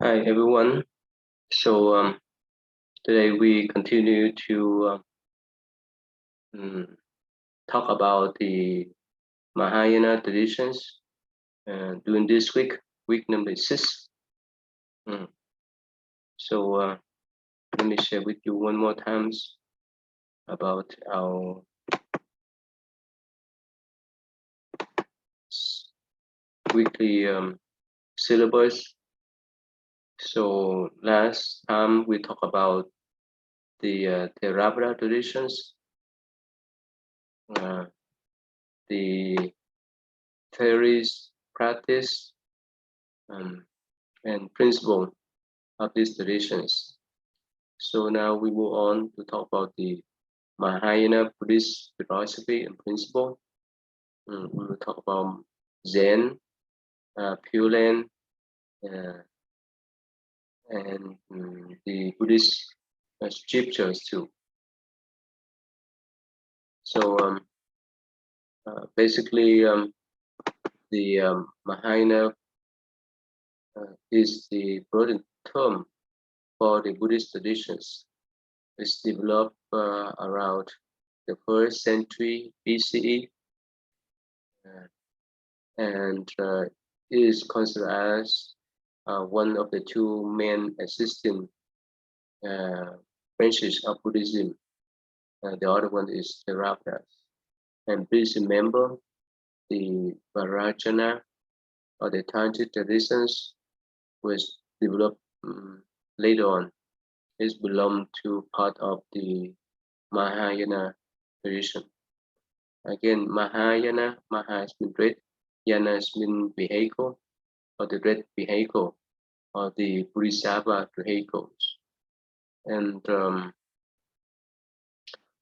Hi everyone. So today we continue to talk about the Mahayana traditions. During this week number 6. Mm. So let me share with you one more times about our weekly syllabus. So last time we talked about the Theravada traditions, uh, the theories, practice, um, and principle of these traditions. So now we move on to talk about the Mahayana Buddhist philosophy and principle. We will talk about Zen, Pure Land, uh, and the Buddhist scriptures too. So basically, the Mahayana is the broad term for the Buddhist traditions. It's developed around the first century BCE and is considered as one of the two main existing uh, branches of Buddhism. The other one is Theravada. And please remember the Vajrayana or the Tantric traditions was developed later on. It belonged to part of the Mahayana tradition. Again, Mahayana, Maha has been red, Yana has been vehicle, or the red vehicle, or the Bodhisattva vehicles. And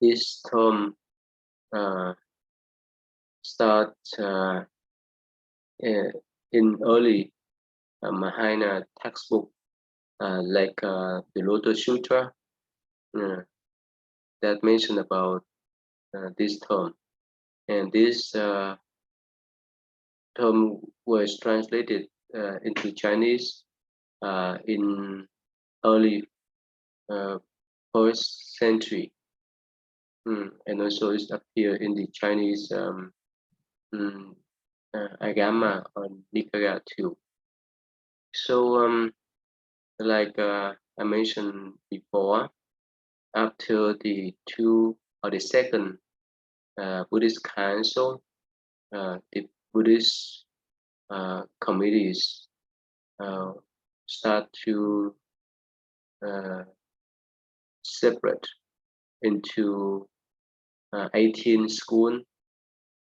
this term uh, start in early Mahayana textbook like the Lotus Sutra that mention about this term. And this term was translated into Chinese in early first century. And also it appeared in the Chinese Agama or Nikaya too. So like I mentioned before, after the second Buddhist Council, the Buddhist committees start to separate into 18 schools,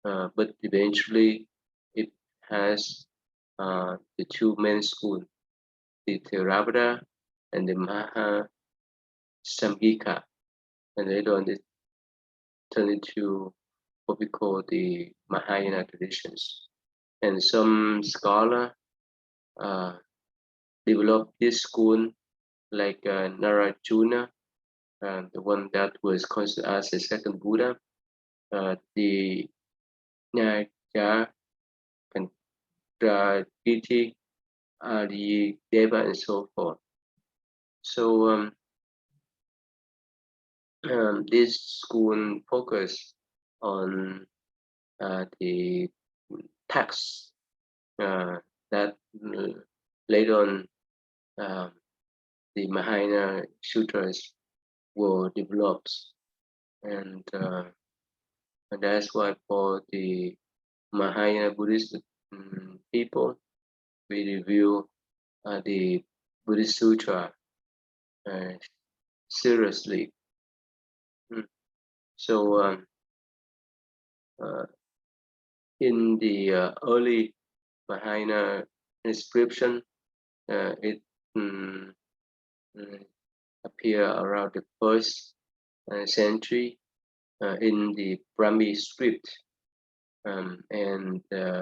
but eventually it has the two main schools, the Theravada and the Maha Samgika, and later on it turned into what we call the Mahayana traditions. And some scholar developed this school like Narajuna, the one that was considered as the second Buddha, the Nyaja, Kandragiti, the Deva, and so forth. So this school focus on the texts that later on the Mahayana sutras were developed, and that's why for the Mahayana Buddhist people, we review the Buddhist Sutra seriously. So in the early Mahayana inscription, it appear around the first century in the Brahmi script, and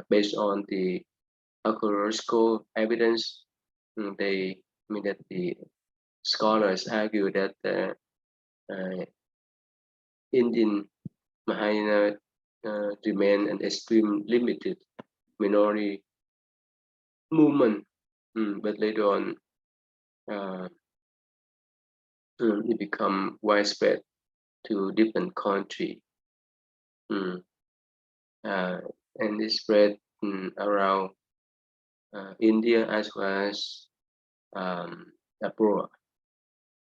based on the archaeological evidence, that the scholars argue that Indian Mahayana remain an extreme limited minority movement, but later on it become widespread to different countries, and it spread around India as well as abroad.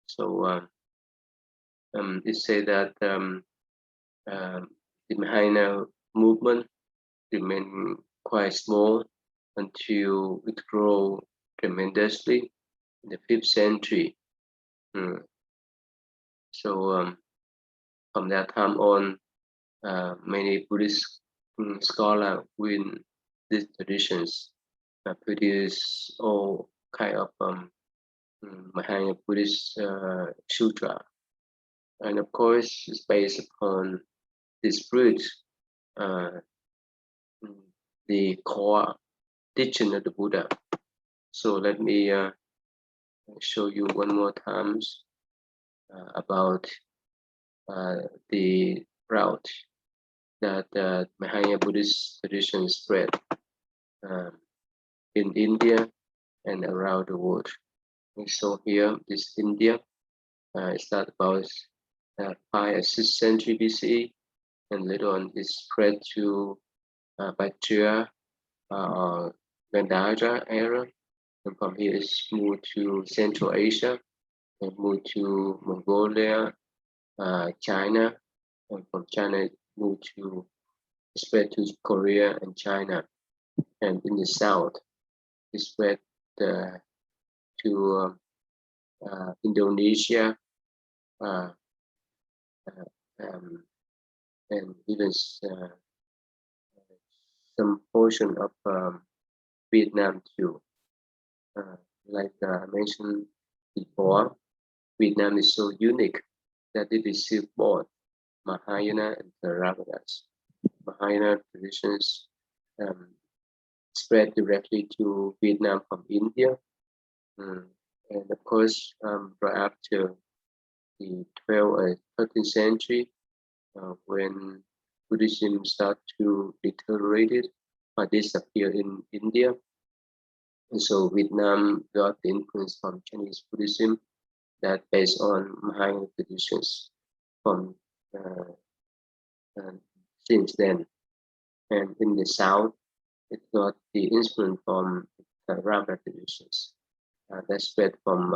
So it said that the Mahayana movement remained quite small until it grew tremendously in the 5th century. So from that time on, many Buddhist scholars within these traditions produce all kind of Mahayana Buddhist sutra, and of course, it's based upon this root, the core teaching of the Buddha. So let me show you one more times about the route that Mahayana Buddhist tradition spread in India and around the world. And so here, this India started about 5th and 6th century BCE, and later on it spread to Bactria or Gandhara era, and from here it's moved to Central Asia, and moved to Mongolia, China, and from China it moved to spread to Korea and China, and in the south it spread to Indonesia, and even some portion of Vietnam too. Like I mentioned before, Vietnam is so unique that it received both Mahayana and Theravadas. Mahayana traditions spread directly to Vietnam from India, and of course, right after the 12th or 13th century, when Buddhism started to deteriorate or disappear in India, and so Vietnam got the influence from Chinese Buddhism that based on Mahayana traditions from since then. And in the south, it got the influence from Theravada traditions that spread from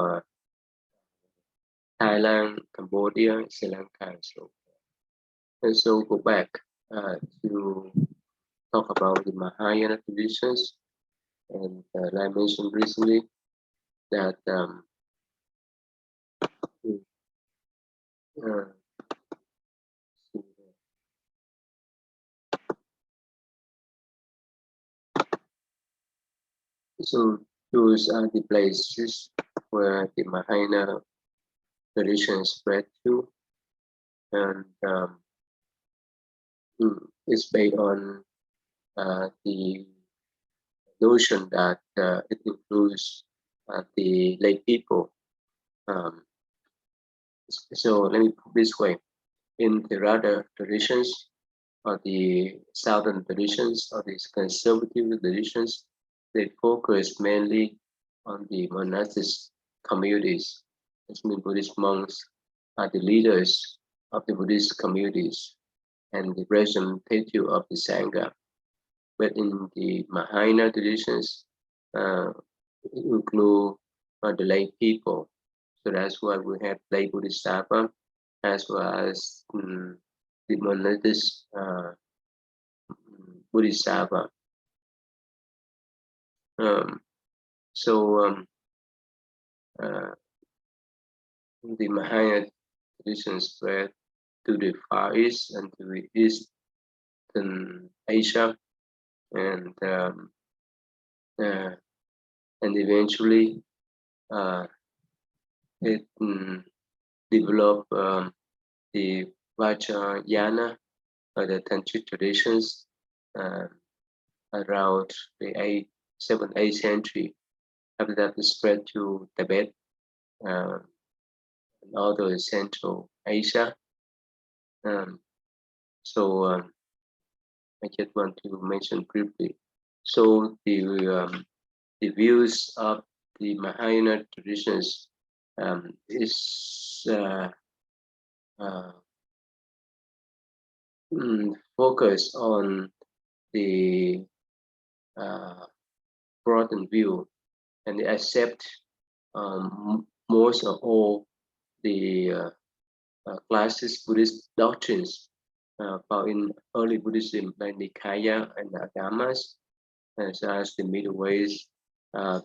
Thailand, Cambodia, Sri Lanka, and so forth. And so go back to talk about the Mahayana traditions, and like I mentioned recently that so those are the places where the Mahayana tradition spread to, and it's based on the notion that it includes the lay people. So let me put this way: in the other traditions, or the southern traditions, or these conservative traditions, they focus mainly on the monastic communities. This means Buddhist monks are the leaders of the Buddhist communities and the representative of the Sangha. But in the Mahayana traditions, it include the lay people. So that's why we have lay Bodhisattva as well as the monastic Bodhisattva. So the Mahayana tradition spread to the Far East and to the Eastern Asia, and eventually it developed the Vajrayana, or the Tantric traditions, around the 7th, 8th century. After that, it spread to Tibet and other Central Asia. So I just want to mention briefly. So the views of the Mahayana traditions is focus on the broadened view, and they accept most of all the classic Buddhist doctrines found in early Buddhism, like Nikaya and Agamas, such as the Middle Ways, the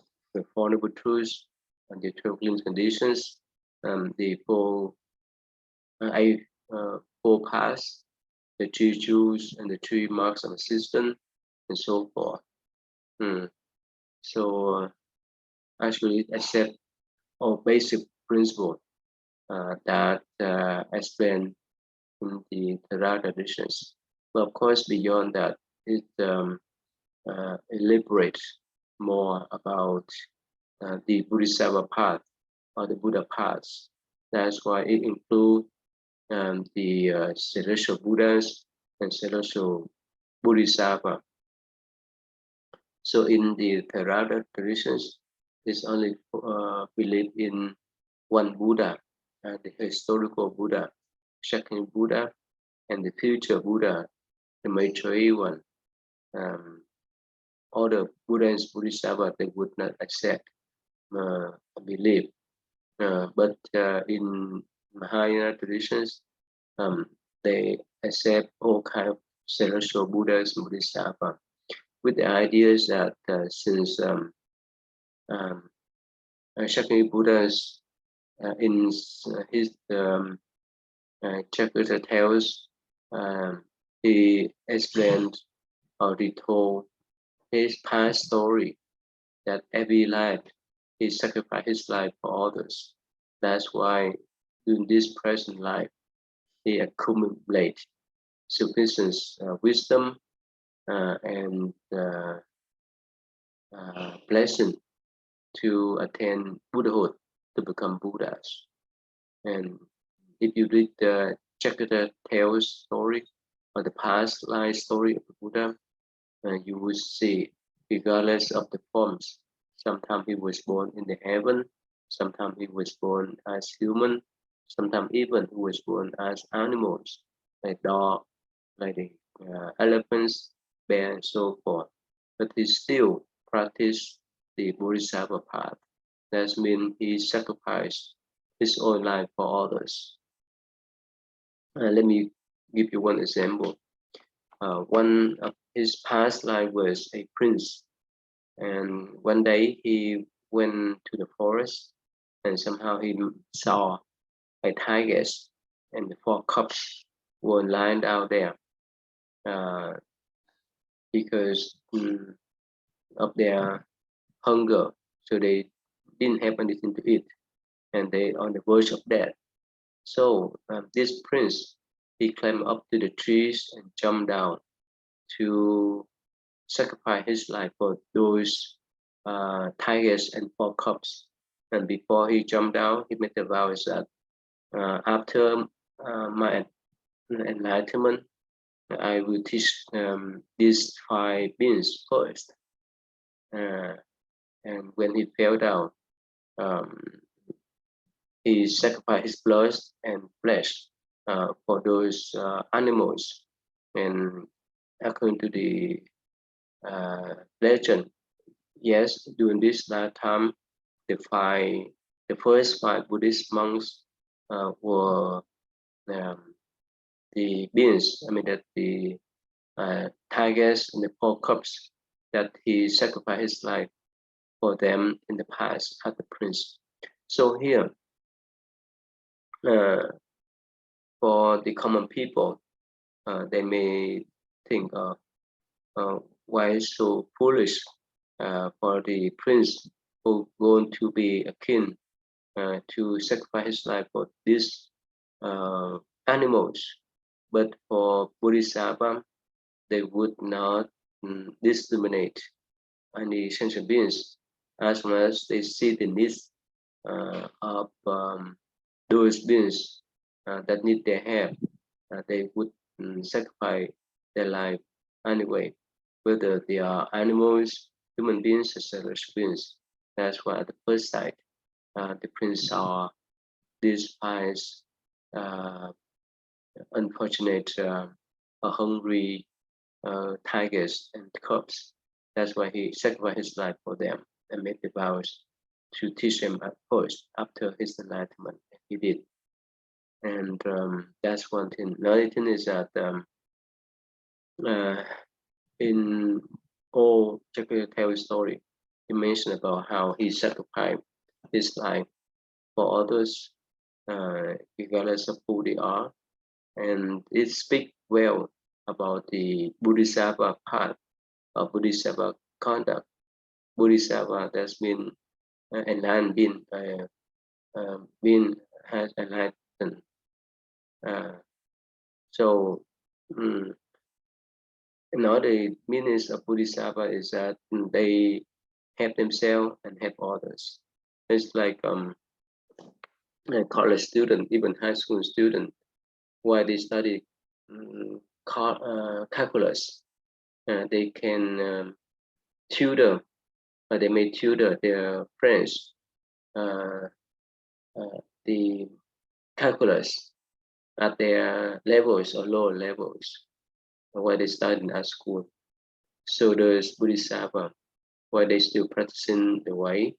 Four Noble Truths, and the 12 Living Conditions, the four paths, the three jewels, and the three marks of assistance, and so forth. So actually, it accepts all basic principles that explain in the Theravada traditions. But of course, beyond that, it elaborates more about the Bodhisattva path or the Buddha paths. That's why it includes the celestial Buddhas and celestial Bodhisattva. So in the Theravada traditions, it's only believe in one Buddha, the historical Buddha, Shakya Buddha, and the future Buddha, the Maitreya one. All the Buddha and Bodhisattva, they would not accept belief. But in Mahayana traditions, they accept all kind of celestial Buddhas and Bodhisattva, with the ideas that since Shakya Buddhas in his chapter tales, he explained or he told his past story, that every life he sacrificed his life for others. That's why in this present life he accumulates sufficient wisdom and blessing to attain Buddhahood, to become Buddhas. And if you read the Chakra Tales story or the past life story of the Buddha, you will see, regardless of the forms, sometimes he was born in the heaven, sometimes he was born as human, sometimes even he was born as animals, like dog, like the elephants, bear, and so forth. But he still practiced the Bodhisattva path. That means he sacrificed his own life for others. Let me give you one example. One of his past life was a prince, and one day he went to the forest, and somehow he saw a tiger and the four cubs were lying out there because of their hunger, so they didn't have anything to eat, and they on the verge of death. So this prince, he climbed up to the trees and jumped down to sacrifice his life for those tigers and four cubs. And before he jumped down, he made the vow that after my enlightenment, I will teach these five beings first. And when he fell down, he sacrificed his blood and flesh for those animals. And according to the legend, yes, during this lifetime, the first five Buddhist monks were the beings. I mean that the tigers and the four cubs that he sacrificed his life for them in the past as the prince. So here, for the common people, they may think, why so foolish for the prince who going to be a king to sacrifice his life for these animals. But for Bodhisattva, they would not discriminate any sentient beings as long as they see the needs of those beings that need their help. They would sacrifice their life anyway, whether they are animals, human beings, or celestial beings. That's why at the first sight, the prince saw these eyes, unfortunate, hungry tigers and cubs. That's why he sacrificed his life for them and made the vows to teach them at first after his enlightenment. He did. And that's one thing. Another thing is that in all Jack Taylor's story, he mentioned about how he sacrificed his life for others, regardless of who they are. And it speaks well about the Bodhisattva path of Bodhisattva conduct. Bodhisattva, that's been enlightened, been has enlightened. So another meanings of Bodhisattva is that they help themselves and help others. It's like a college student, even high school student, while they study calculus, they can tutor, they may tutor their friends the calculus at their levels or lower levels while they study at school. So those Bodhisattva, while they still practicing the way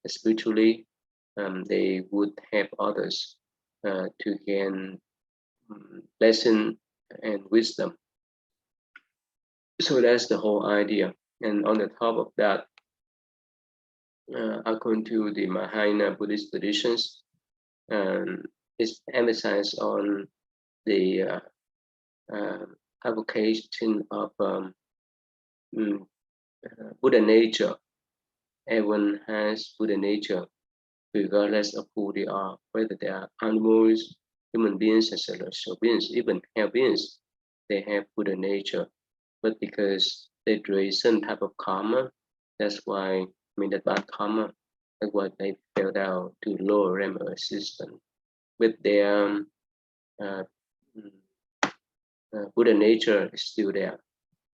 spiritually, they would help others to gain lesson and wisdom. So that's the whole idea. And on the top of that, according to the Mahayana Buddhist traditions, it's emphasized on the advocation of Buddha nature. Everyone has Buddha nature, regardless of who they are, whether they are animals, human beings, and celestial beings, even hell beings, they have Buddha nature. But because they do some type of karma, that's why, that bad karma, that's why they fell down to lower realm of existence. With their Buddha nature is still there.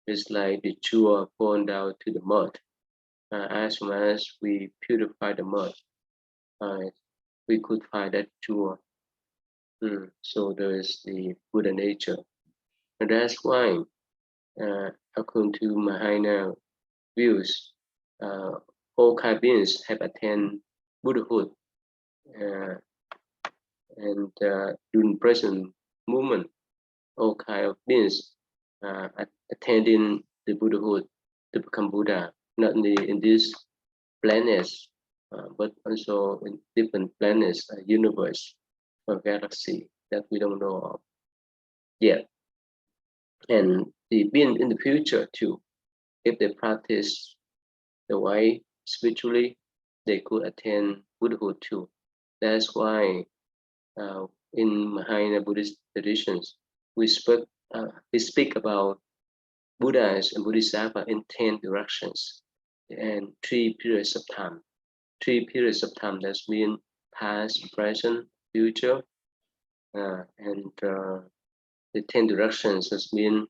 It's like the jewel falling down to the mud. As soon as we purify the mud, we could find that jewel. So there is the Buddha nature. And that's why, according to Mahayana views, all kind of beings have attained Buddhahood. And during present movement, all kind of beings attending the Buddhahood to become Buddha, not only in this planets, but also in different planets, universe, or galaxy that we don't know of yet. And the being in the future too, if they practice the way spiritually, they could attain Buddhahood too. That's why in Mahayana Buddhist traditions, we speak about Buddhas and Bodhisattva in 10 directions and 3 periods of time. 3 periods of time, that means past, present, future, and the 10 directions that mean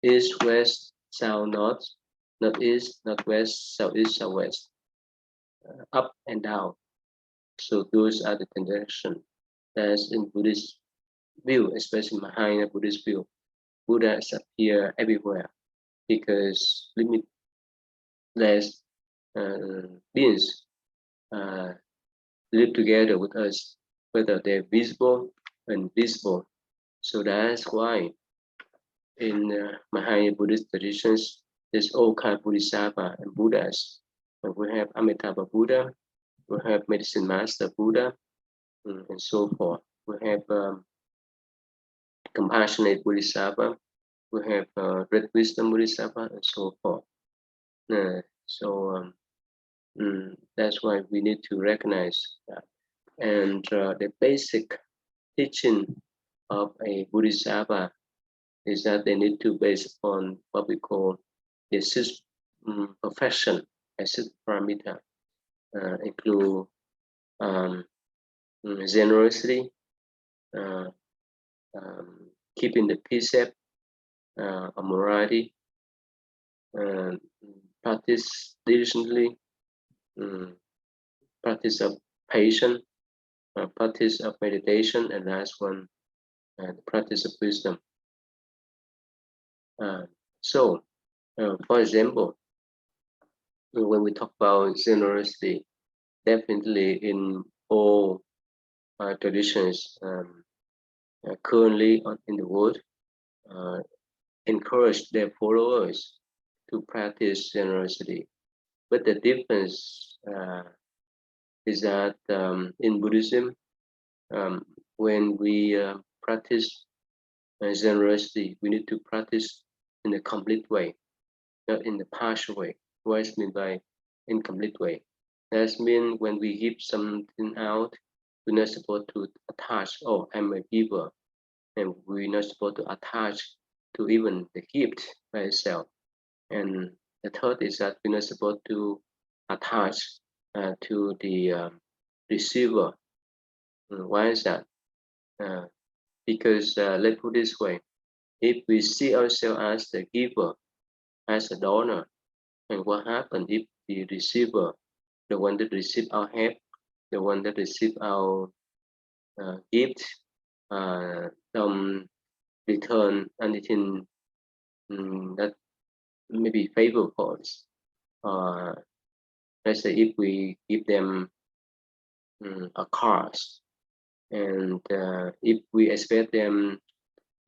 east, west, south, north, northeast, northwest, southeast, southwest, up and down. So those are the 10 directions. That's in Buddhist view, especially Mahayana Buddhist view. Buddhas appear everywhere because limitless beings live together with us, whether they're visible and invisible. So that's why in Mahayana Buddhist traditions, there's all kind of Bodhisattva and Buddhas. And we have Amitabha Buddha, we have Medicine Master Buddha, and so forth. We have Compassionate Bodhisattva, we have Red Wisdom Bodhisattva, and so forth. That's why we need to recognize that. And the basic teaching of a Bodhisattva is that they need to base on what we call the six perfection, six paramita, include generosity, keeping the precept of morality, practice diligently, practice of patience, practice of meditation, and last one, the practice of wisdom. So, for example, when we talk about generosity, definitely in all traditions currently in the world, encourage their followers to practice generosity. But the difference is that in Buddhism, when we practice generosity, we need to practice in a complete way, not in the partial way. What is meant by incomplete way? That means when we give something out, we're not supposed to attach, oh, I'm a giver, and we're not supposed to attach to even the gift by itself. And the third is that we're not supposed to attach to the receiver. Why is that? Because let's put it this way: if we see ourselves as the giver, as a donor, and what happens if the receiver, the one that receive our help, the one that receive our gift, return anything that may be favorable for us? Let's say if we give them a cars, and if we expect them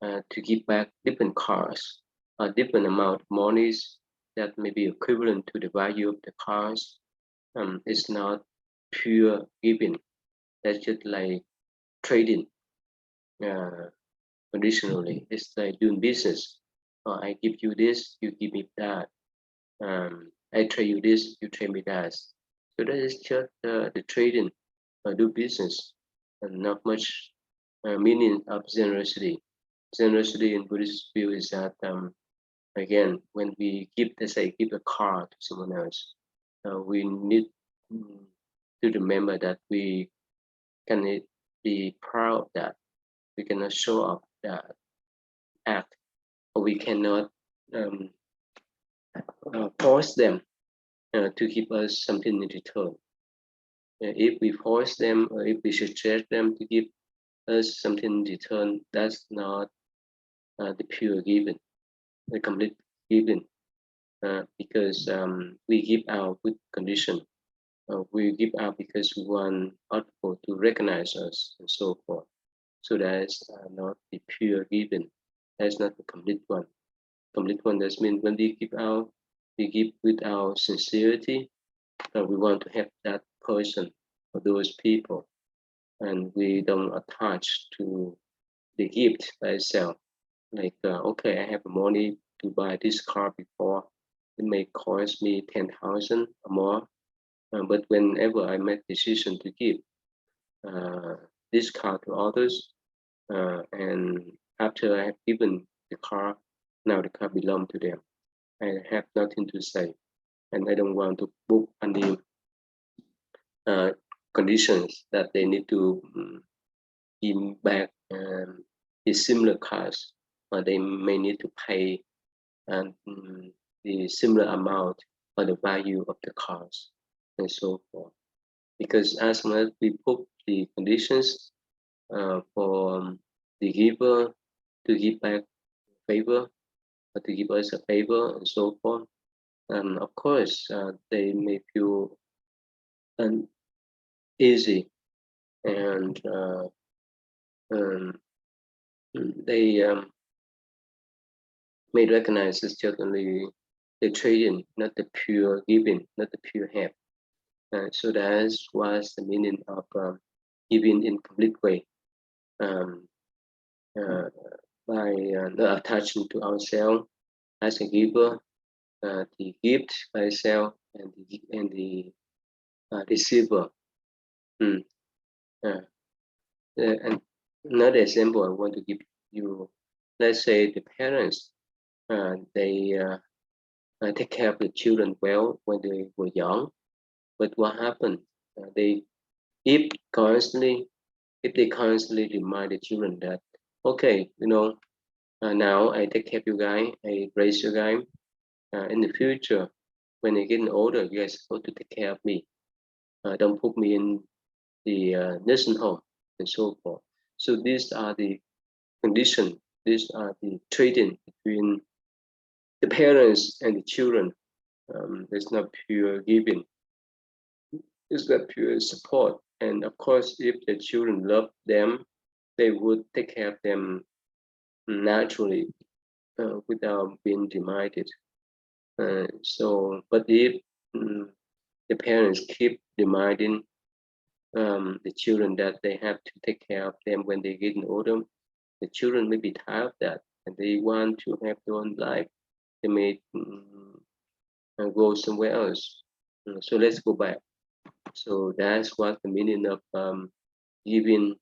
to give back different cars, a different amount of monies that may be equivalent to the value of the cars, it's not pure giving. That's just like trading. Traditionally, it's like doing business. I give you this, you give me that. I trade you this, you trade me that. So that is just the trading, do business, and not much meaning of generosity. Generosity in Buddhist view is that again, when we give, let's say, give a car to someone else, we need to remember that we can be proud of that. We cannot show off that act, or we cannot force them to give us something in return. If we force them, or if we suggest them to give us something in return, that's not the pure giving, the complete giving, because we give out with condition. We give out because we want other people to recognize us and so forth. So that's not the pure giving. That's not the complete one. Complete one, that means when we give out, we give with our sincerity. We want to help that person or those people, and we don't attach to the gift by itself. Like, okay, I have money to buy this car before. It may cost me 10,000 or more, but whenever I make decision to give this car to others, and after I have given the car, now the car belongs to them. I have nothing to say, and I don't want to book any conditions that they need to give back the similar cars, or they may need to pay the similar amount or the value of the cars, and so forth. Because as much we put the conditions for the giver to give back favor, or to give us a favor, and so forth, of course they may feel uneasy, and they may recognize it's certainly the trading, not the pure giving, not the pure help. So that was the meaning of giving in complete way, by not attaching to ourselves as a giver, the gift by itself, and the receiver. And another example I want to give you: let's say the parents, they take care of the children well when they were young, but what happened? If they constantly remind the children that, okay, now I take care of you guys, I raise you guys, in the future, when I get older, you guys are supposed to take care of me. Don't put me in the nursing home and so forth. So these are the conditions. These are the trading between the parents and the children. It's not pure giving. It's not pure support. And of course, if the children love them, they would take care of them naturally without being demanded. But if the parents keep demanding the children that they have to take care of them when they get older, the children may be tired of that and they want to have their own life. They may go somewhere else. So let's go back. So that's what the meaning of giving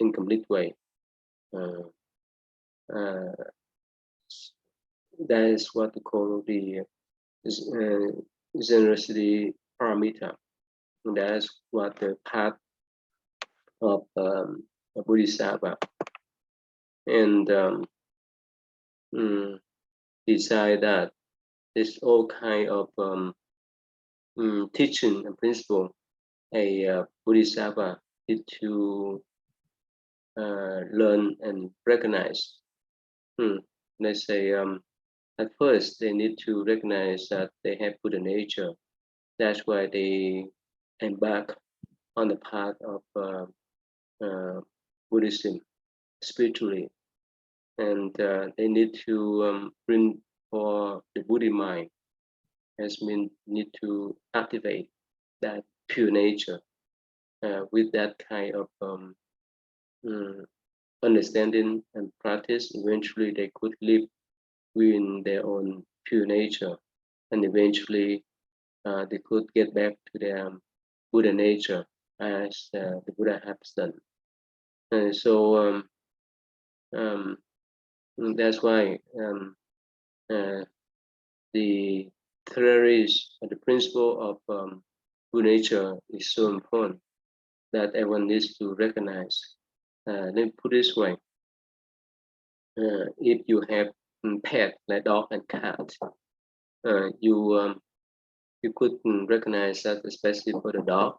in complete way. That is what we call the generosity parameter. And that's what the path of Bodhisattva. And beside that, there's all kind of teaching and principle a Bodhisattva need to learn and recognize. Let's say at first they need to recognize that they have Buddha nature. That's why they embark on the path of Buddhism spiritually, and they need to bring for the Buddha mind. Has mean need to activate that pure nature with that kind of understanding and practice. Eventually, they could live within their own pure nature, and eventually they could get back to their Buddha nature as the Buddha has done. And so that's why the theories or the principle of Buddha nature is so important that everyone needs to recognize. Let me put this way: if you have pet like dog and cat, you could recognize that, especially for the dog,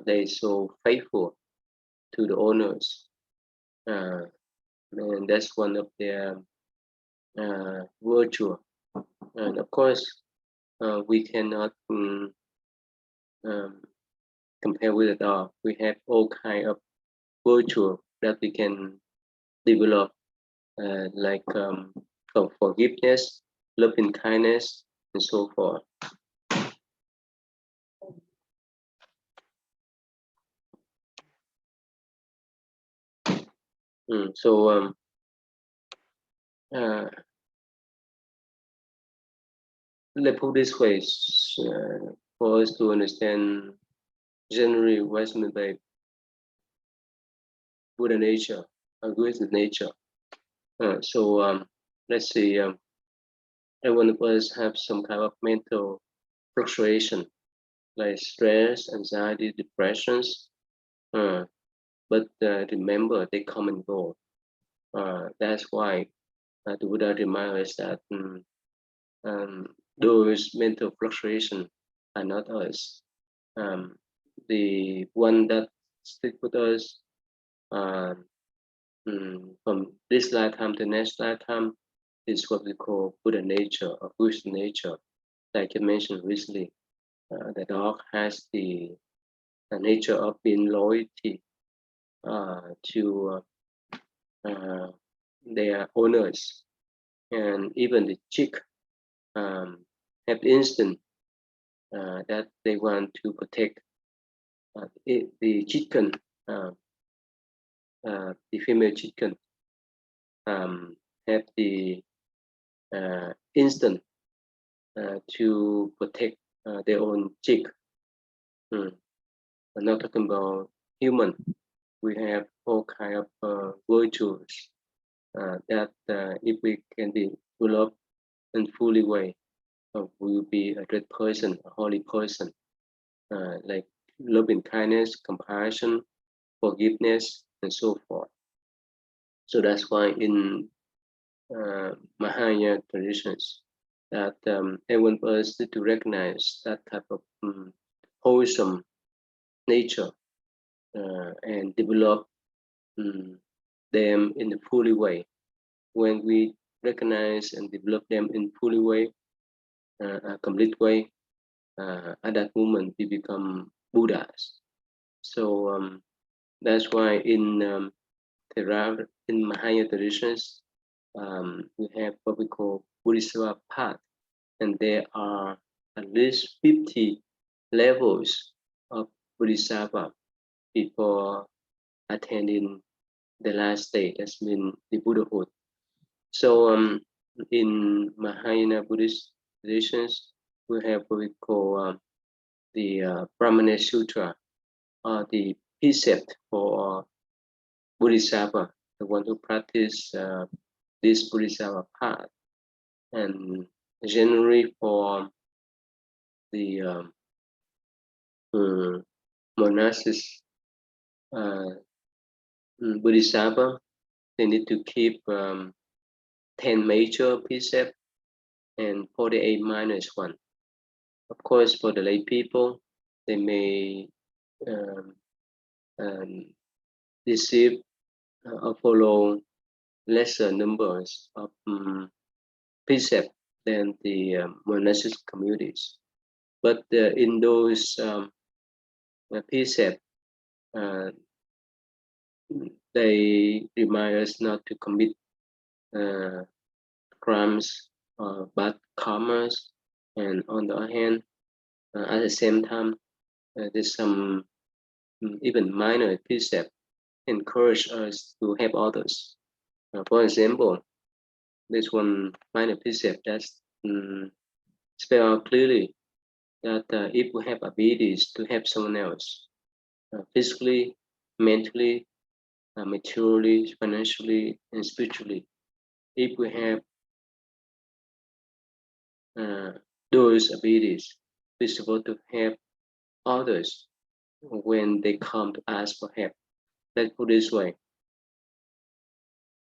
they're so faithful to the owners, and that's one of their virtue. And of course, we cannot compare with the dog. We have all kind of virtue that we can develop, like forgiveness, loving kindness, and so forth. So let's put this way for us to understand generally what's meant by Buddha nature, good nature. So let's see, every one of us have some kind of mental fluctuation, like stress, anxiety, depressions. But remember, they come and go. That's why the Buddha reminds us that those mental fluctuations are not us. The one that stick with us from this lifetime to next lifetime is what we call Buddha nature or Buddhist nature. Like you mentioned recently, the dog has the nature of being loyalty to their owners, and even the chick have instinct that they want to protect the chicken, the female chicken have the instinct to protect their own chick. I'm not talking about human. We have all kind of virtues that if we can be developed in fully way, we will be a great person, a holy person, like loving kindness, compassion, forgiveness, and so forth. So that's why in Mahayana traditions, that everyone of us need to recognize that type of wholesome nature and develop them in a fully way. When we recognize and develop them in fully way, a complete way, at that moment we become Buddhas. So that's why in in Mahayana traditions, we have what we call Bodhisattva path, and there are at least 50 levels of Bodhisattva before attaining the last stage, that's mean the Buddhahood. So in Mahayana Buddhist traditions, we have what we call the Brahmana Sutra, or the precept for Bodhisattva, the one who practice this Bodhisattva path. And generally for the monastics Bodhisattva, they need to keep 10 major precepts and 48 minor one. Of course, for the lay people, they may receive or follow lesser numbers of precepts than the monastic communities. But in those precepts, they remind us not to commit crimes or bad karmas, and on the other hand, at the same time, there's some even minor precept encourage us to help others. For example, this one minor precept that's spell out clearly that if we have abilities to help someone else, physically, mentally, materially, financially, and spiritually, if we have those abilities, we're supposed to help others when they come to ask for help. Let's put it this way.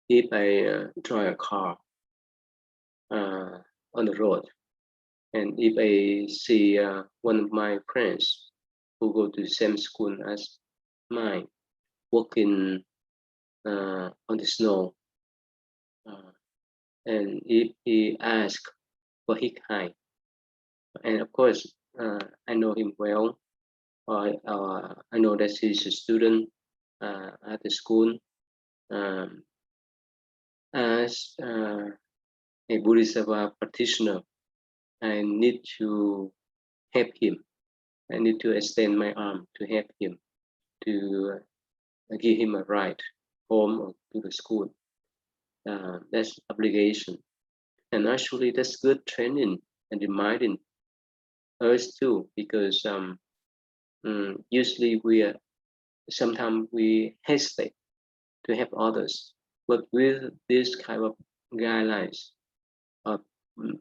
If I drive a car on the road, and if I see one of my friends who go to the same school as mine, walking on the snow, and if he asks for hitchhike, and of course I know him well, or I know that he's a student at the school. As a Bodhisattva practitioner, I need to help him. I need to extend my arm to help him, to give him a ride home or to the school. That's obligation. And actually, that's good training and reminding us too, because usually sometimes we hesitate to help others. But with this kind of guidelines of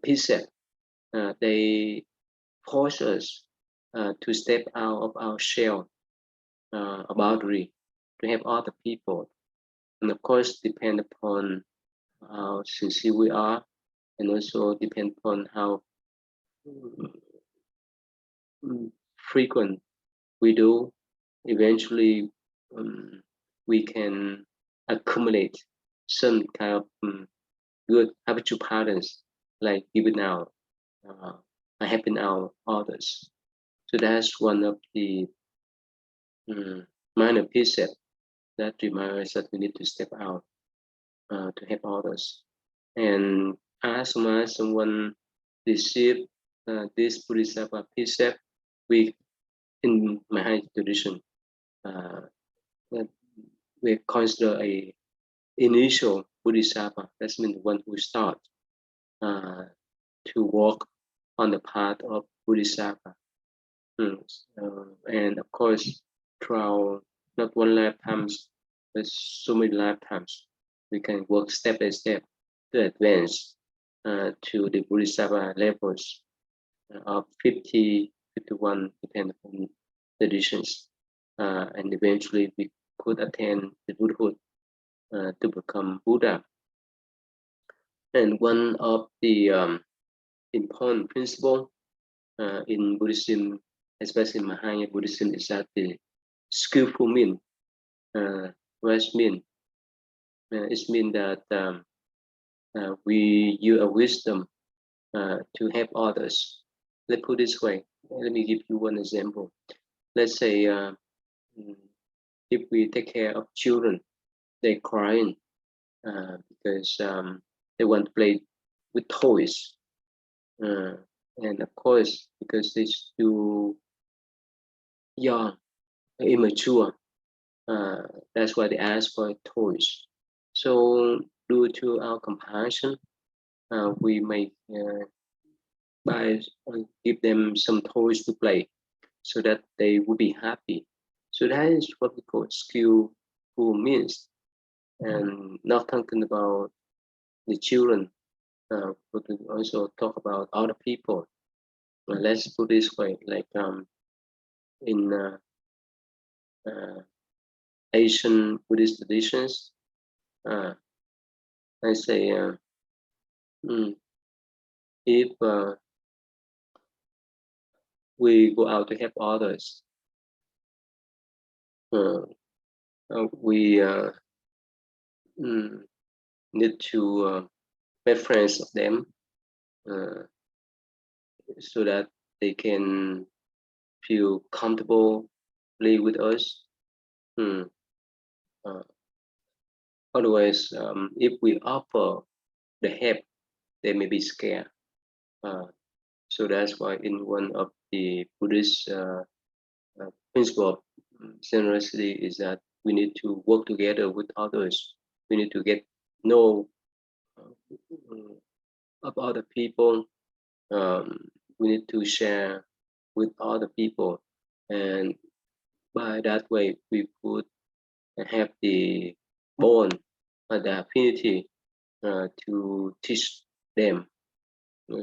precept, they force us to step out of our shell, a boundary, to help other people. And of course, depend upon how sincere we are, and also depend upon how frequent we do. Eventually, we can accumulate some kind of good habitual patterns, like giving out, helping out others. So that's one of the minor precepts that reminds us that we need to step out to help others. And as soon as someone receive this Bodhisattva precept, we in Mahayana tradition, we consider a initial Bodhisattva. That's mean the one who start to walk on the path of Bodhisattva. And of course, throughout not one lifetimes, but so many lifetimes, we can work step by step to advance to the Bodhisattva levels of 50, 51, depending on traditions. And eventually we could attain the Buddhahood to become Buddha. And one of the important principle in Buddhism, especially Mahayana Buddhism, is that the skillful mean. What mean? It means that we use a wisdom to help others. Let's put it this way. Let me give you one example. Let's say if we take care of children, they're crying because they want to play with toys. And of course, because they're still young, immature, that's why they ask for toys. So due to our compassion, we may give them some toys to play so that they will be happy. So that is what we call skillful means. And not talking about the children, but we also talk about other people. Let's put this way, like in Asian Buddhist traditions, I say if we go out to help others, we need to make friends of them so that they can feel comfortable play with us. Otherwise, if we offer the help, they may be scared. So that's why in one of the Buddhist principle of generosity is that we need to work together with others. We need to get know of other people. We need to share with other people, and by that way we could have the bond, the affinity to teach them.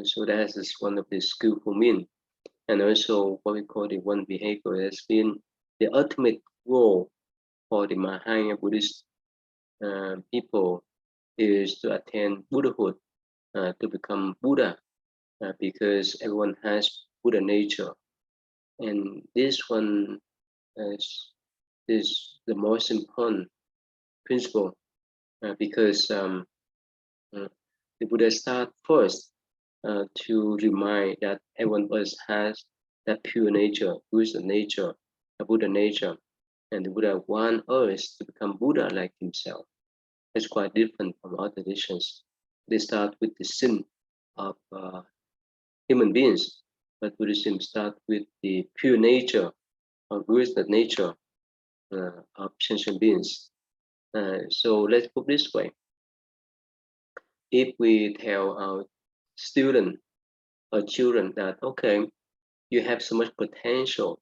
So that is one of the skillful means. And also what we call the one behavior has been the ultimate goal for the Mahayana Buddhist people is to attain Buddhahood, to become Buddha, because everyone has Buddha nature. And this one is the most important principle because the Buddha start first to remind that everyone else has that pure nature, wisdom nature, a Buddha nature, and the Buddha wants us to become Buddha like himself. It's quite different from other traditions. They start with the sin of human beings, but Buddhism starts with the pure nature or wisdom nature of sentient beings. So let's put this way. If we tell our students or children that, okay, you have so much potential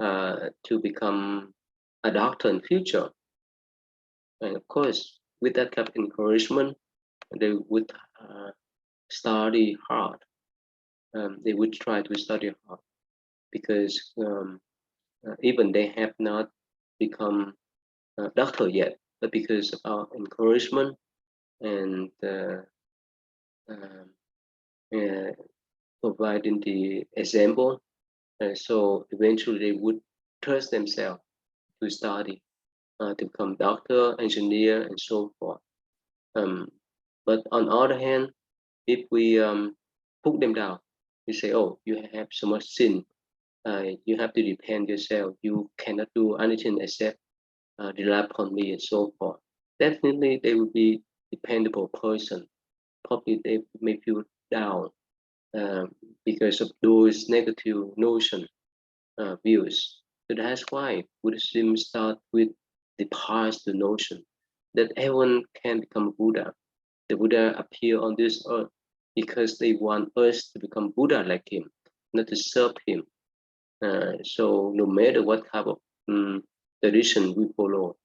to become a doctor in future, and of course, with that kind of encouragement, they would study hard. They would try to study hard because even they have not become a doctor yet, but because of our encouragement and providing the example, so eventually they would trust themselves to study, to become doctor, engineer, and so forth. But on the other hand, if we put them down, we say, oh, you have so much sin, you have to depend yourself, you cannot do anything except rely upon me, and so forth. Definitely they will be dependable person. Probably they may feel down because of those negative notion views. So that's why Buddhism starts with the positive notion that everyone can become Buddha. The Buddha appear on this earth because they want us to become Buddha like him, not to serve him. So no matter what type of tradition we follow,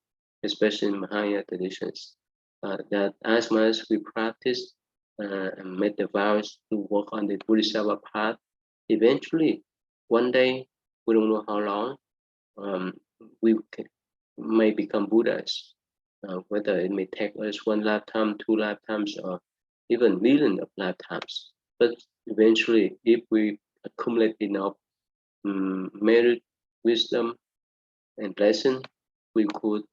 especially in Mahayana traditions, that as much as we practice and make the vows to work on the Bodhisattva path, eventually, one day, we don't know how long, we may become Buddhas. Whether it may take us one lifetime, two lifetimes, or even millions of lifetimes. But eventually, if we accumulate enough merit, wisdom, and lesson, we could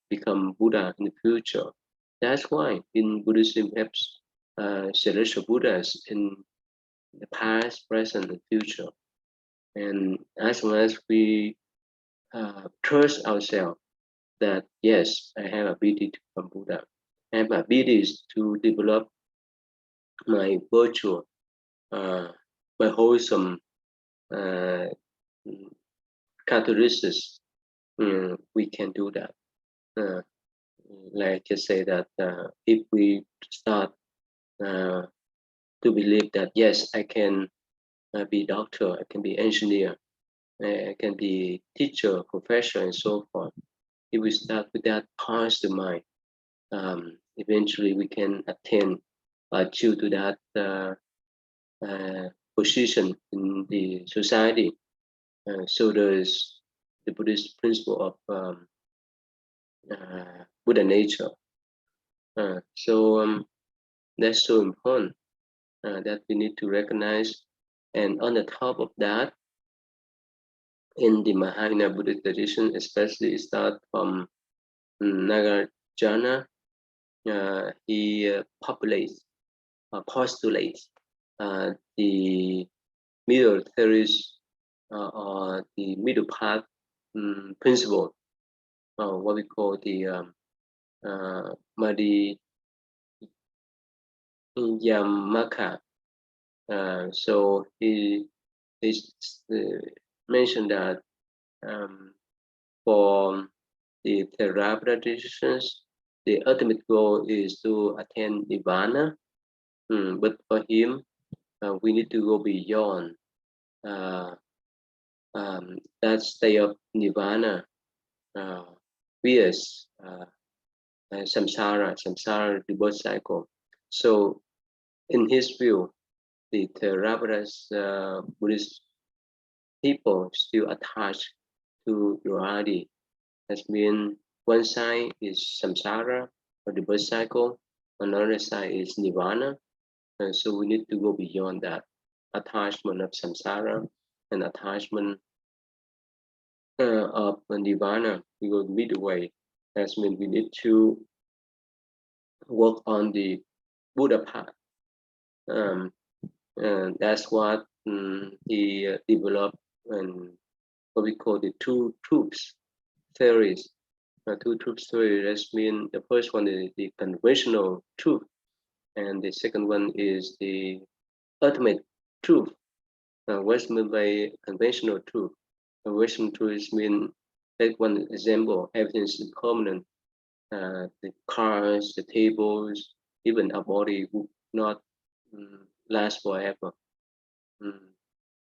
become Buddha in the future. That's why in Buddhism, we have celestial Buddhas in the past, present, and future. And as long as we trust ourselves that yes, I have ability to become Buddha, I have abilities to develop my virtue, my wholesome uh, characteristics, we can do that. Like I say that if we start to believe that yes, I can be doctor, I can be engineer, I can be teacher, professor, and so forth. If we start with that positive mind, eventually we can attain, achieve to that position in the society. So there's the Buddhist principle of Buddha nature. So that's so important that we need to recognize. And on the top of that, in the Mahayana Buddhist tradition, especially start from Nagarjuna, he postulates the middle theories or the middle path principle, what we call the Madhyamaka. So he mentioned that for the Theravada traditions, the ultimate goal is to attain Nirvana. But for him, we need to go beyond that state of Nirvana, fierce samsara, the birth cycle. So in his view, the Theravada's Buddhist people still attached to duality. That means one side is samsara or the birth cycle, another side is nirvana. And so we need to go beyond that attachment of samsara and attachment of nirvana. We go midway. That means we need to work on the Buddha path. And that's what he developed and what we call the two truths theories. Two truths theory, that means the first one is the conventional truth, and the second one is the ultimate truth. What's meant by conventional truth? Conventional truth means, take one example, everything is impermanent. The cars, the tables, even our body would not last forever.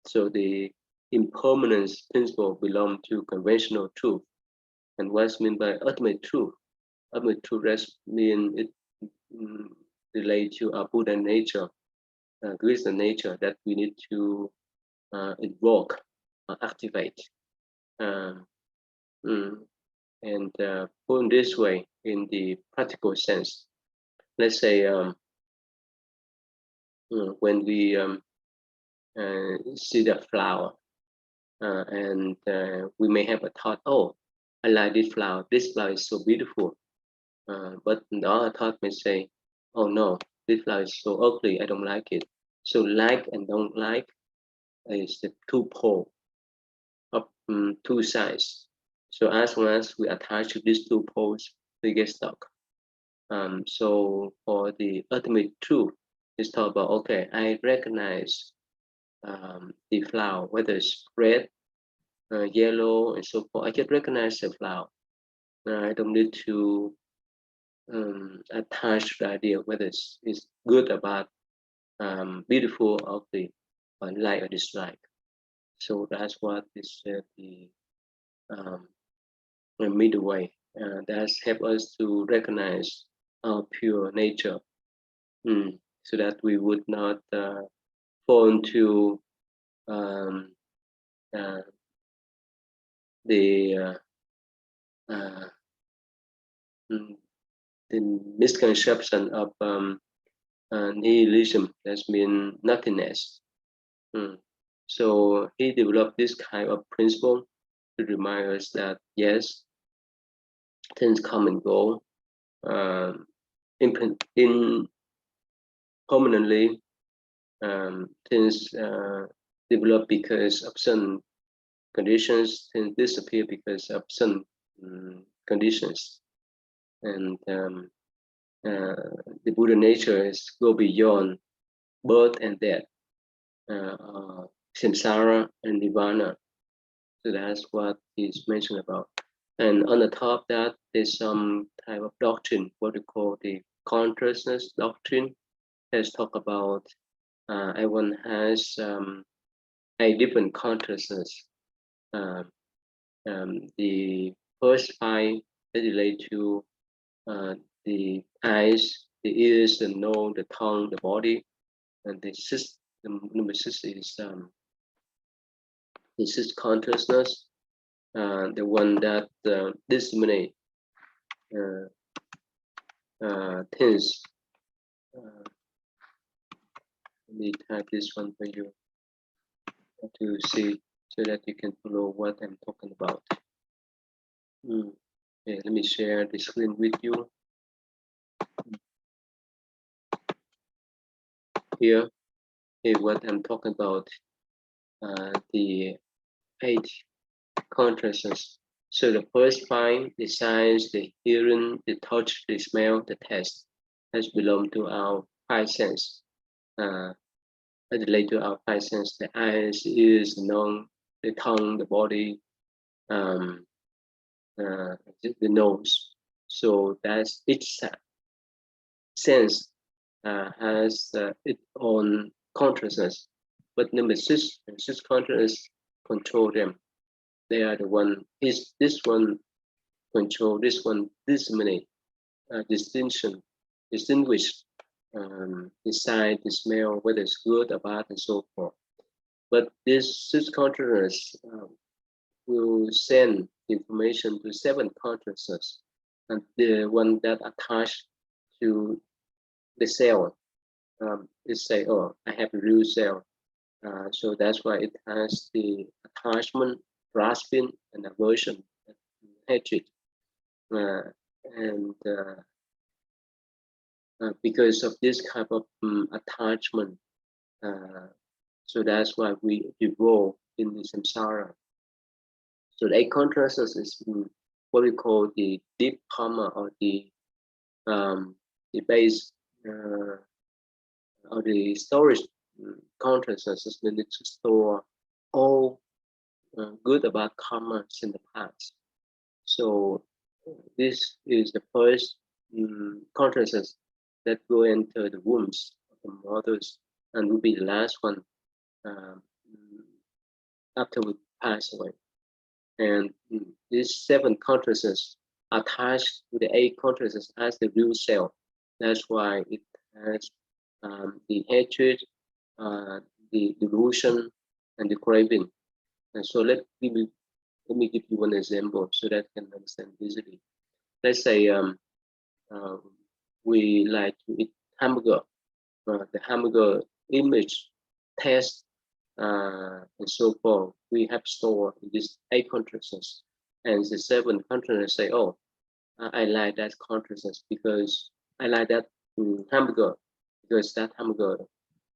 So the impermanence principle belongs to conventional truth. And what's meant by ultimate truth? Ultimate truth means it relates to our Buddha nature, Krishna nature that we need to invoke, activate. And put in this way, in the practical sense, let's say when we see the flower, and we may have a thought, oh, I like this flower is so beautiful. But the other thought may say, oh no, this flower is so ugly, I don't like it. So like and don't like is the two pole of two sides. So as long as we attach to these two poles, we get stuck. So for the ultimate truth, it's talk about, okay, I recognize the flower, whether it's red, yellow, and so forth. I just recognize the flower. I don't need to attach the idea whether it's good or bad, beautiful, ugly, or like or dislike. So that's what is the middle way. That's help us to recognize our pure nature, so that we would not fall into the the misconception of nihilism, that means nothingness. So he developed this kind of principle to remind us that yes, things come and go, impermanently. Things develop because of some conditions, things disappear because of some conditions, and the Buddha nature is go beyond birth and death, samsara and nirvana. So that's what he's mentioned about. And on the top of that, there's some type of doctrine, what we call the consciousness doctrine. Let's talk about everyone has a different consciousness. The first five that relate to the eyes, the ears, the nose, the tongue, the body, and the sixth, number six is the sixth consciousness, the one that disseminate things. Let me type this one for you to see so that you can follow what I'm talking about. Okay, let me share the screen with you. Here is what I'm talking about, the 8 consciousness. So the first 5, the sight, the hearing, the touch, the smell, the taste, has belong to our 5 senses. Relate to our 5 senses: the eyes, ears, the nose, the tongue, the body, the nose. So that's each sense has its own consciousness, but number 6 consciousness control them. They are the one. Is this one control? This one disseminate, distinguish the sight, the smell, whether it's good or bad, and so forth. But this 6 consciousness will send information to 7 consciousness, and the one that attached to the cell is say, oh, I have a real cell. So that's why it has the attachment, grasping, and aversion, hatred. And because of this type of attachment, so that's why we evolve in the samsara. So the 8 consciousness is what we call the deep karma, or the base or the storage consciousness is needed to store all good about karmas in the past. So this is the first consciousness that go into the wombs of the mothers, and will be the last one after we pass away. And these 7 consciousness attached to the 8 consciousness as the real self. That's why it has the hatred, the delusion, and the craving. And so let me give you one example so that you can understand easily. Let's say we like to eat hamburger. The hamburger image, taste, and so forth, we have stored in this 8 consciousness, and the 7 consciousness say, oh, I like that consciousness because I like that hamburger, because that hamburger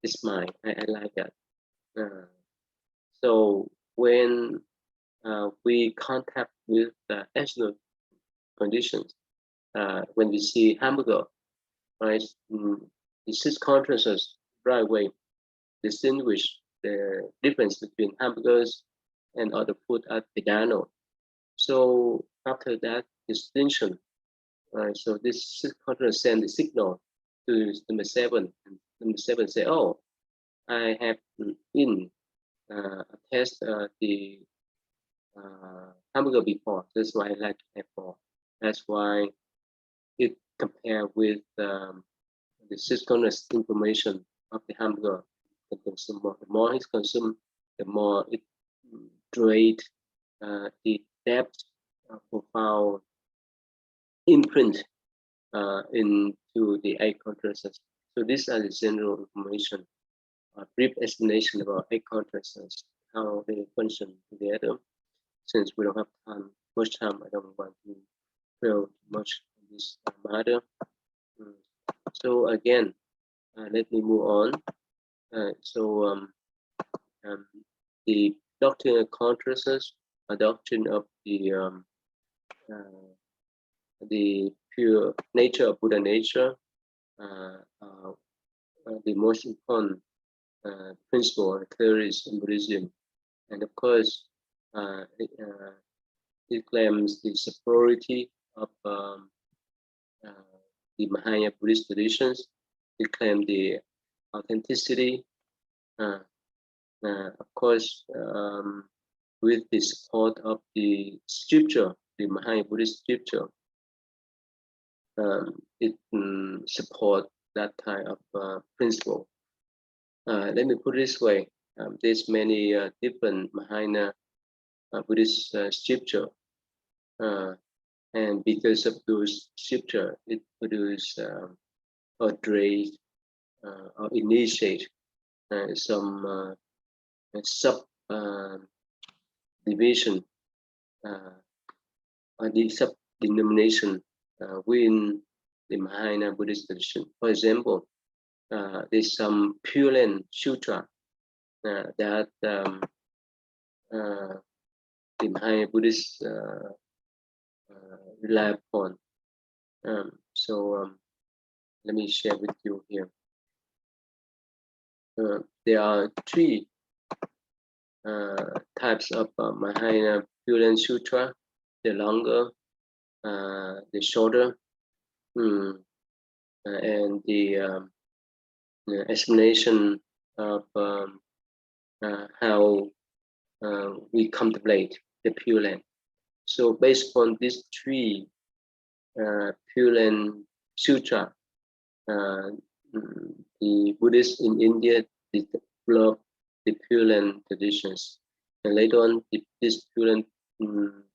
is mine. I like that. So when we contact with the external conditions, when we see hamburger, right, the 6 consciousness right away distinguish the difference between hamburgers and other food at Vegano. So after that distinction, so this 6 consciousness send the signal to number 7, and number 7 say, oh, I have test the hamburger before. That's why I like to have more. That's why it compare with the 6 consciousness information of the hamburger. Consume more. The more it's consumed, the more it create the depth, profound imprint into the 8 consciousness. So these are the general information, a brief explanation about eight consciousness, how they function together. Since we don't have much time, I don't want to dwell much on this matter. So again, let me move on. The doctrine of consciousness, a doctrine of the pure nature of Buddha nature, the most important principle or theories in Buddhism, and of course, it claims the superiority of the Mahayana Buddhist traditions. It claims the authenticity, of course, with the support of the scripture, the Mahayana Buddhist scripture. It support that kind of principle. Let me put it this way: there's many different Mahayana Buddhist scripture, and because of those scripture, it produce or drain or initiate some sub division or the sub denomination within the Mahayana Buddhist tradition. For example, there's some Pure Land Sutra that the Mahayana Buddhists rely upon. Let me share with you here. There are three types of Mahayana Pure Land Sutra: the longer, the shorter, and the explanation of how we contemplate the Pure Land. So based on these three Pure Land Sutra, the Buddhists in India developed the Pure Land traditions, and later on this Pure Land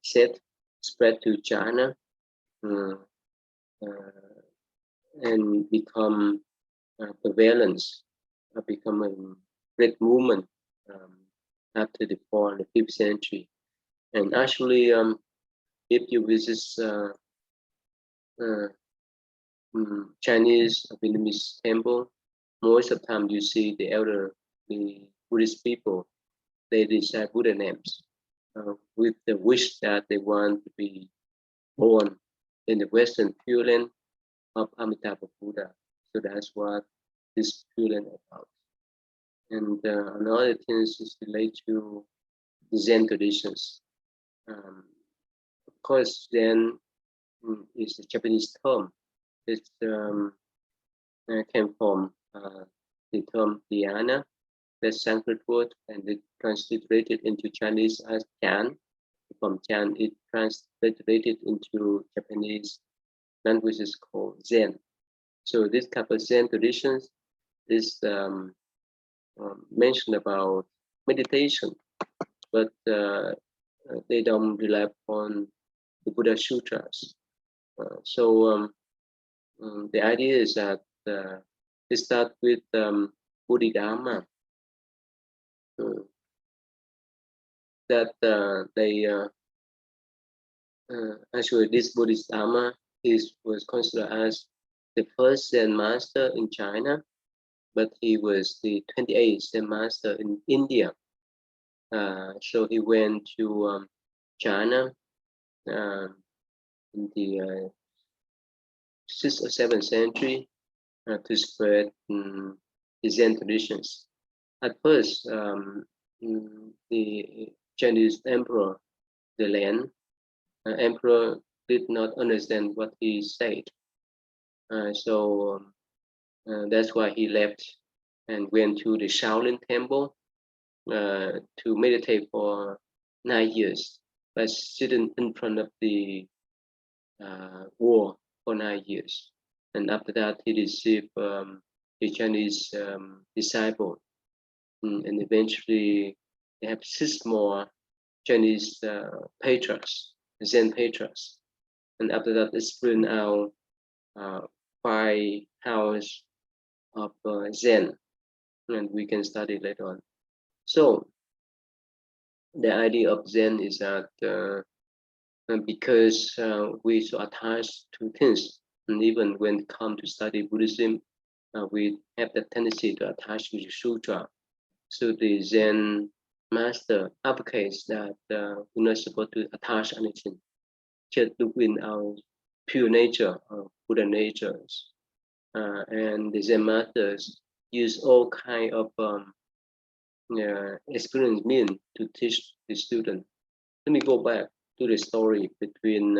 set spread to China and become prevalent, become a great movement after the 4th and 5th century. And actually, if you visit Chinese or Vietnamese temple, most of the time you see the Buddhist people, they recite Buddha names with the wish that they want to be born in the Western Pure Land of Amitabha Buddha. So that's what this Pure Land is about. And another thing is related to the Zen traditions. Of course, Zen is a Japanese term. It came from the term dhyana, that's Sanskrit word, and it translated into Chinese as Chan. From Chan, it translated into Japanese language is called Zen. So this type of Zen traditions is mentioned about meditation, but they don't rely upon the Buddha Sutras. The idea is that they start with Bodhidharma, that actually this Bodhidharma was considered as the first Zen master in China, but he was the 28th Zen master in India. So he went to China in the 6th or 7th century to spread the Zen traditions. At first, the Chinese emperor, the Lan emperor, did not understand what he said. That's why he left and went to the Shaolin Temple to meditate for 9 years, but sitting in front of the wall for 9 years. And after that, he received the Chinese disciple. And eventually, they have 6 more Chinese patriarchs, Zen patriarchs. And after that, it's spread out 5 houses of Zen, and we can study later on. So the idea of Zen is that because we so attached to things, and even when it comes to study Buddhism, we have the tendency to attach to the sutra. So the Zen master advocates that we're not supposed to attach anything, just look in our pure nature, Buddha natures. And the Zen masters use all kind of experience mean to teach the student. Let me go back to the story between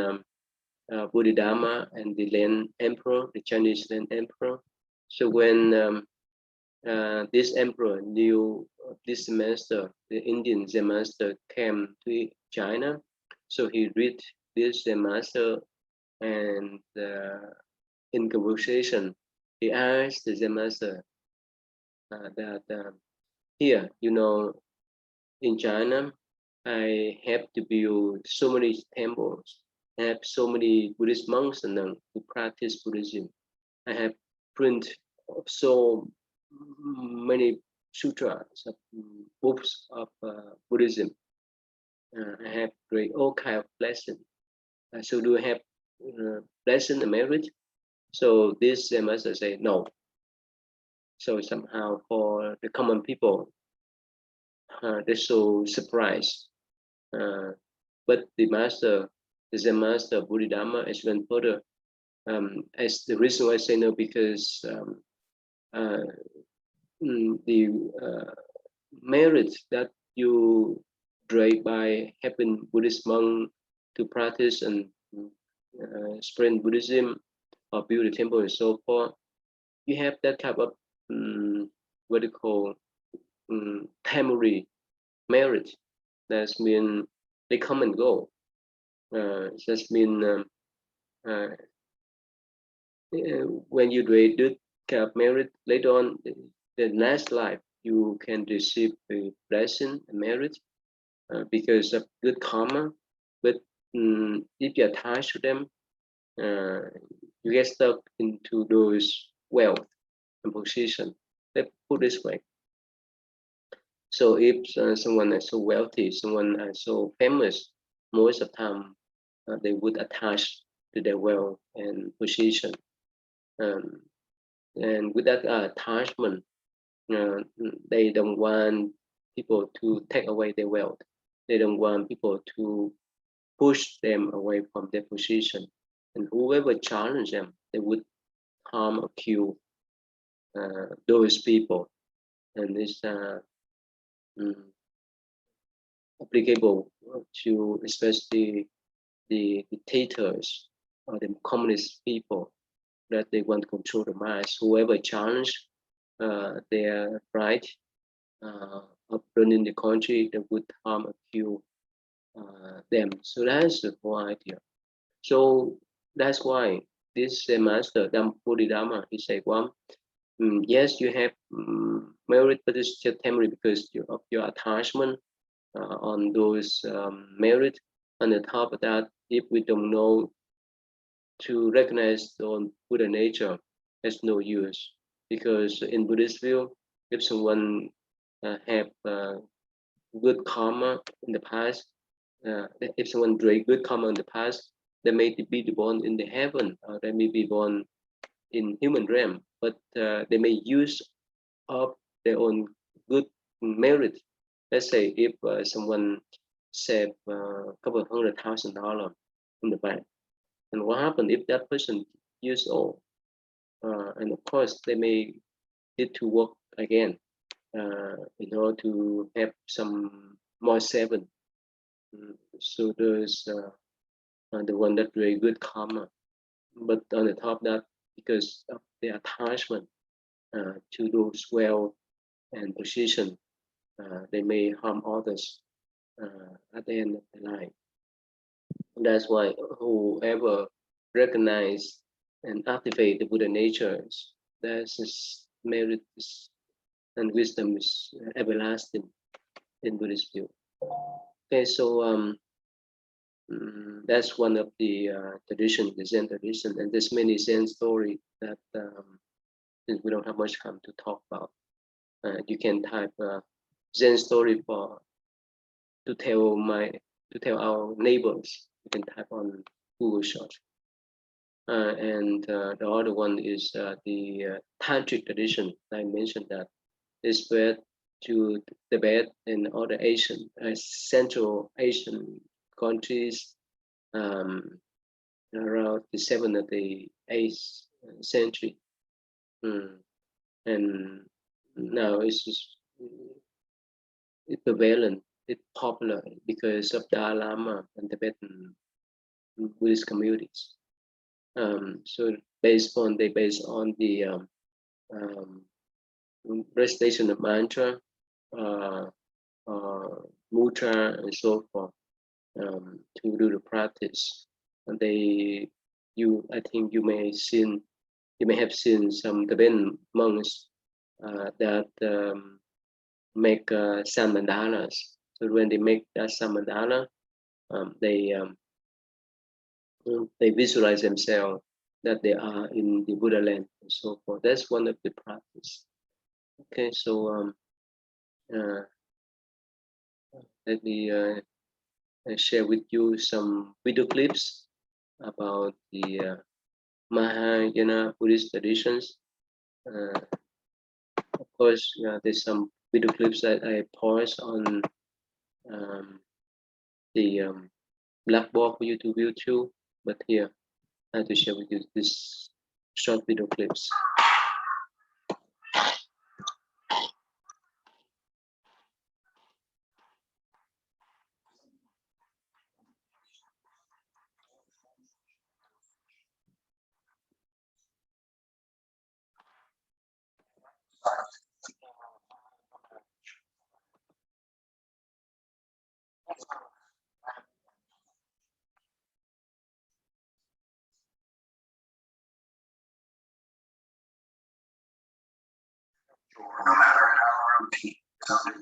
Bodhidharma and the Lan Emperor, the Chinese Lan Emperor. So when this emperor knew this master, the Indian Zen master, came to China, so he read this Zen master, and in conversation, he asked the Zen master that here, in China, I have to build so many temples. I have so many Buddhist monks and nuns who practice Buddhism. I have print of so many sutras, books of Buddhism. I have great all kind of blessing. So do I have blessing and merit? So this master say no. So somehow for the common people, they're so surprised. But the Zen master Bodhidharma explained further. As the reason why I say no, because the merit that you draw by helping Buddhist monk to practice and spread Buddhism or build a temple and so forth, you have that type of what they call temporary merit. That means they come and go. That means when you do this kind of merit later on, the next life you can receive a blessing, a merit, because of good karma. But if you attach to them, you get stuck into those wealth and position. Let's put this way. So if someone is so wealthy, someone is so famous, most of the time they would attach to their wealth and position. And with that attachment, they don't want people to take away their wealth. They don't want people to push them away from their position. And whoever challenge them, they would harm or kill those people. And it's applicable to especially the dictators or the communist people that they want to control the mass. Whoever challenge their right of running the country, they would harm or kill them. So that's the whole idea. So that's why this master Bodhidharma, he said, well, yes, you have merit, but it's just temporary because of your attachment on those merit. On the top of that, if we don't know to recognize the Buddha nature, has no use, because in Buddhist view, if someone have good karma in the past, if someone did good karma in the past, they may be born in the heaven, or they may be born in human realm, but they may use up their own good merit. Let's say if someone save a couple of $100,000 in the bank, and what happened if that person use all? And of course, they may need to work again in order to have some more saving. So there's the one that very good karma, but on the top of that, because of the attachment to those wealth and position, they may harm others at the end of the life. That's why whoever recognize and activate the Buddha natures, that's his merit and wisdom is everlasting in Buddhist view. Okay, so that's one of the tradition, the Zen tradition, and there's many Zen story that since we don't have much time to talk about. You can type Zen story to tell our neighbors. You can type on Google search. And the other one is the tantric tradition. I mentioned that is spread to Tibet and other Asian, Central Asian countries around the 7th or the 8th century. And now it's just prevalent, it's popular because of Dalai Lama and Tibetan Buddhist communities. So based on the recitation of mantra, mudra, and so forth, to do the practice. And I think you may have seen some Tibetan monks that make sun mandalas. So when they make that sun mandala, they visualize themselves that they are in the Buddha land and so forth. That's one of the practice. Okay, so let me share with you some video clips about the Mahayana Buddhist traditions. Of course, there's some video clips that I post on the Blackboard for you to view too, but here I have to share with you this short video clips. No matter how routine something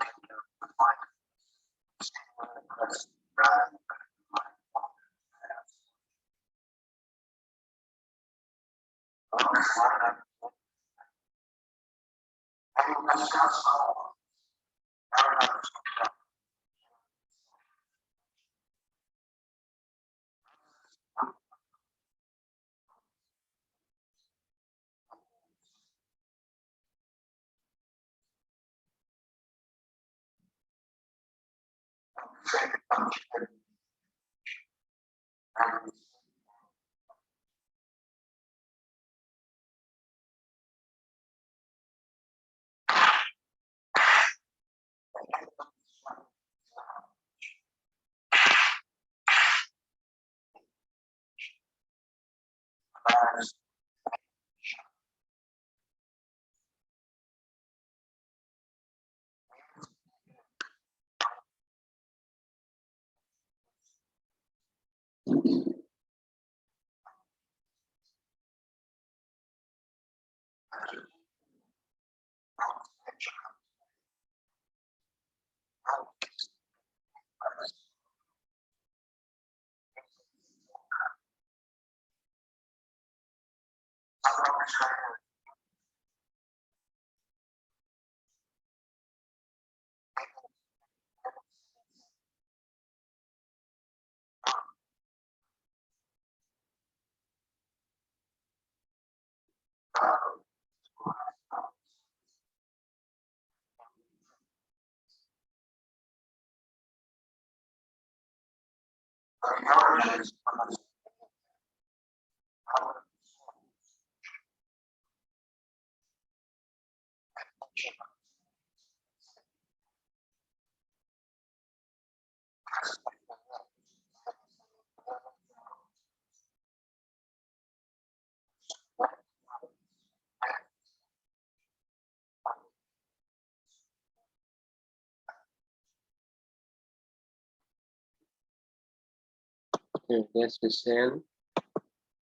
Okay, that's the sand.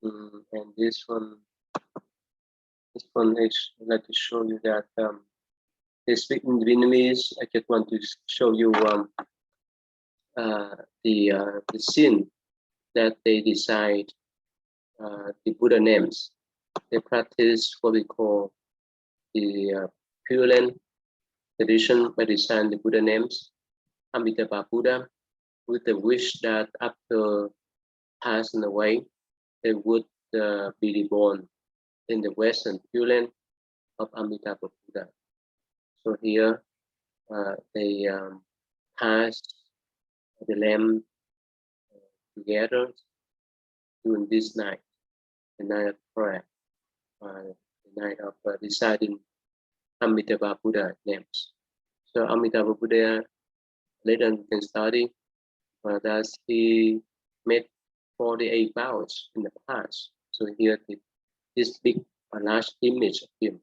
And this one is I'd like to show you that they speak in Vietnamese. I just want to show you the scene that they decide the Buddha names. They practice what we call the Pure Land tradition by design the Buddha names Amitabha Buddha with the wish that after passing away, they would be reborn in the Western Pure Land of Amitabha Buddha. So here they passed the lamb together during this night, the night of prayer, the night of deciding Amitabha Buddha names. So Amitabha Buddha later you can study that he made 48 vows in the past. So here this big large image of him,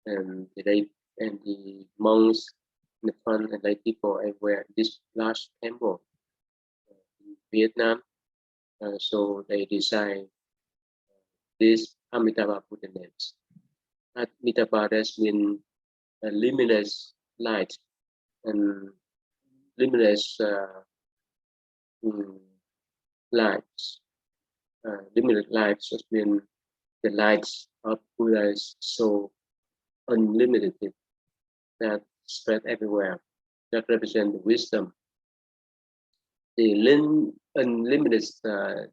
and the monks in the front and lay people everywhere. This large temple in Vietnam. So they design this Amitabha Buddha names. Amitabha has been a limitless light and limitless lives. Limited lives has been the lights of Buddha's so unlimited that spread everywhere, that represent the wisdom. The unlimited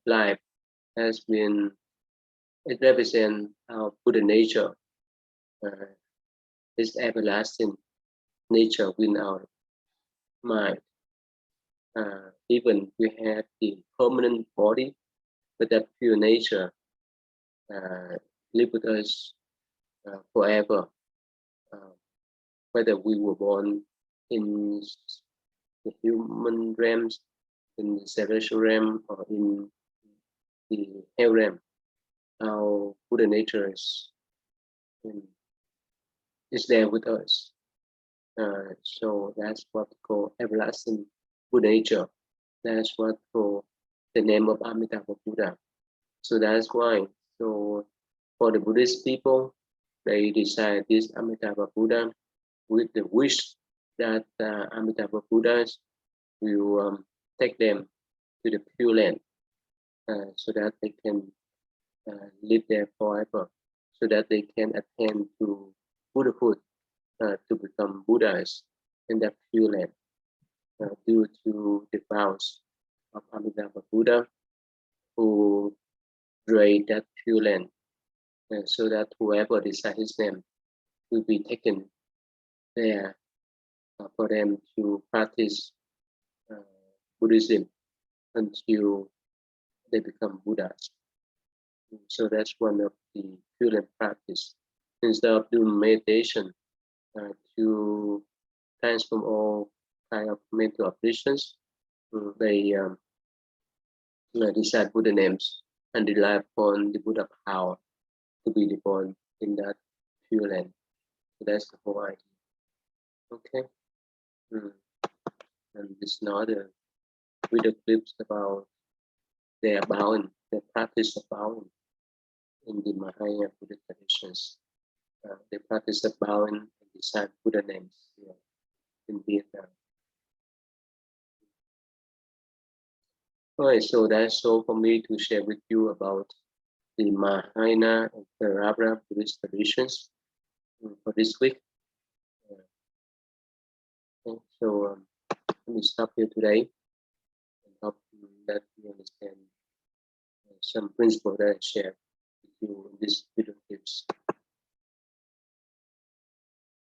life has been, it represents our Buddha nature, this everlasting nature within our mind. Even we have the permanent body, but that pure nature live with us forever. Whether we were born in the human realms, in the celestial realm, or in the hell realm, our Buddha nature is there with us. So that's what we call everlasting Buddha nature. That's what we call the name of Amitabha Buddha. So that's why. So for the Buddhist people, they decide this Amitabha Buddha with the wish that Amitabha Buddhas will take them to the Pure Land, so that they can live there forever, so that they can attain to Buddhahood, to become Buddhas in that Pure Land, due to the vows of Amitabha Buddha, who create that Pure Land, so that whoever decides his name will be taken there for them to practice Buddhism until they become Buddhas. So that's one of the Pure Land practice. Instead of doing meditation to transform all kind of mental afflictions, they decide Buddha names and rely upon the Buddha power to be reborn in that Pure Land. So that's the whole idea. Okay. And this is another video clips about their bowing, their practice of bowing in the Mahayana Buddhist traditions. They practice of bowing and decide Buddha names here in Vietnam. Alright, so that's all for me to share with you about the Mahayana and Theravada Buddhist traditions for this week. Okay, so let me stop here today and hope that you understand some principles that I shared with you in this video clips.